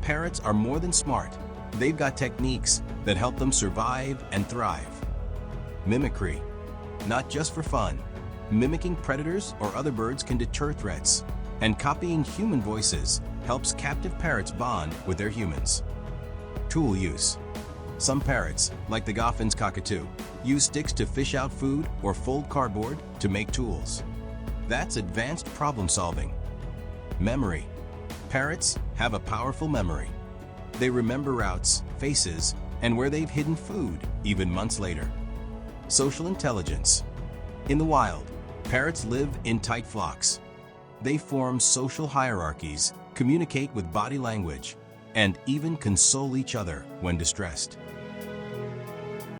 parrots are more than smart. They've got techniques that help them survive and thrive. Mimicry. Not just for fun. Mimicking predators or other birds can deter threats, and copying human voices helps captive parrots bond with their humans. Tool use. Some parrots, like the Goffin's cockatoo, use sticks to fish out food or fold cardboard to make tools. That's advanced problem solving. Memory. Parrots have a powerful memory. They remember routes, faces, and where they've hidden food, even months later. Social intelligence. In the wild, parrots live in tight flocks. They form social hierarchies, communicate with body language, and even console each other when distressed.